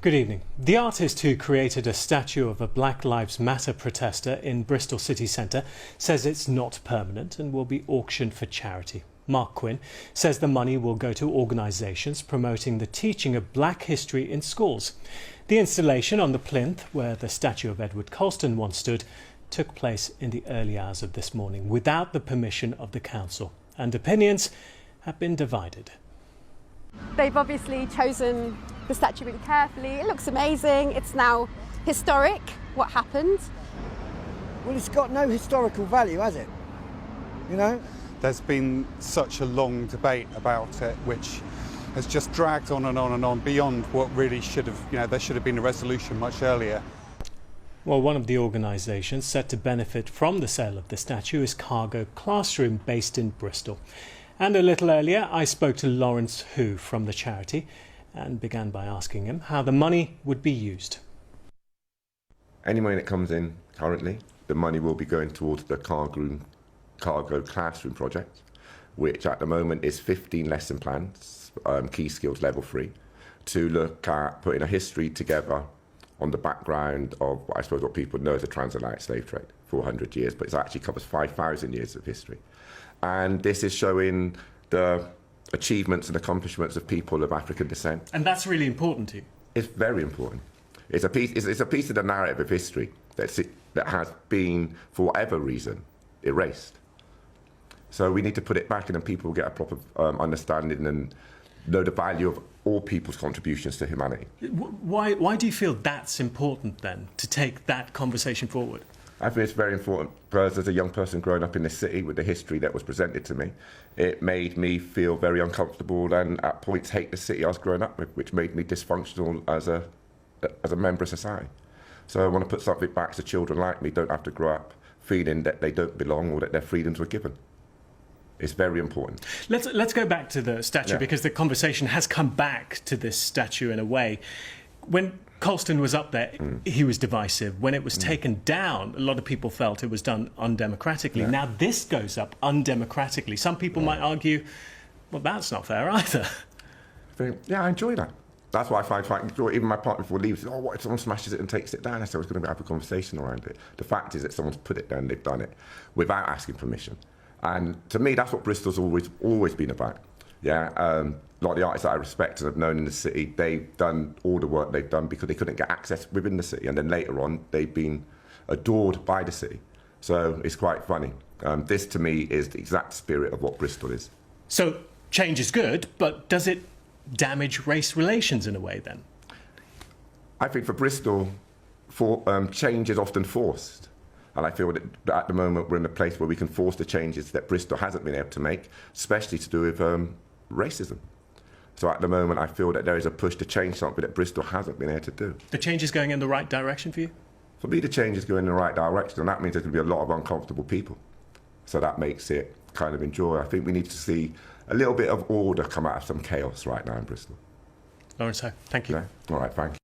Good evening. The artist who created a statue of a Black Lives Matter protester in Bristol city centre says it's not permanent and will be auctioned for charity. Marc Quinn says the money will go to organisations promoting the teaching of black history in schools. The installation on the Plinth, where the statue of Edward Colston once stood, took place in the early hours of this morning without the permission of the council, and opinions have been divided. They've obviously chosen the statue really carefully. It looks amazing. It's now historic, what happened. Well, it's got no historical value, has it? You know? There's been such a long debate about it, which has just dragged on and on and on beyond what really should have, there should have been a resolution much earlier. Well, one of the organisations set to benefit from the sale of the statue is Cargo Classroom, based in Bristol. And a little earlier, I spoke to Lawrence Hu from the charity and began by asking him how the money would be used. Any money that comes in currently, the money will be going towards the Cargo Classroom project, which at the moment is 15 lesson plans, key skills level 3, to look at putting a history together on the background of what people know as the transatlantic slave trade, 400 years, but it actually covers 5,000 years of history. And this is showing the achievements and accomplishments of people of African descent. And that's really important to you? It's very important. It's a piece of the narrative of history that has been, for whatever reason, erased. So we need to put it back, and then people will get a proper understanding and know the value of all people's contributions to humanity. Why do you feel that's important, then, to take that conversation forward? I think it's very important because as a young person growing up in this city with the history that was presented to me, it made me feel very uncomfortable and at points hate the city I was growing up with, which made me dysfunctional as a member of society. So I want to put something back so children like me don't have to grow up feeling that they don't belong or that their freedoms were given. It's very important. Let's go back to the statue, because the conversation has come back to this statue in a way. When Colston was up there, he was divisive. When it was taken down, a lot of people felt it was done undemocratically. Now this goes up undemocratically. Some people might argue, well, that's not fair either. I enjoy that. That's why I find quite enjoy. Even my partner before leaves, oh, what if someone smashes it and takes it down? I said I was going to have a conversation around it. The fact is that someone's put it down, they've done it without asking permission. And to me, that's what Bristol's always been about. A lot of the artists that I respect and have known in the city, they've done all the work they've done because they couldn't get access within the city, and then later on they've been adored by the city. So it's quite funny. This to me is the exact spirit of what Bristol is. So change is good, but does it damage race relations in a way then? I think for Bristol, change is often forced. And I feel that at the moment we're in a place where we can force the changes that Bristol hasn't been able to make, especially to do with racism. So at the moment I feel that there is a push to change something that Bristol hasn't been able to do. The change is going in the right direction for you? For me, the change is going in the right direction, and that means there's going to be a lot of uncomfortable people. So that makes it kind of enjoy. I think we need to see a little bit of order come out of some chaos right now in Bristol. Lawrence, thank you. Yeah? All right, thank you.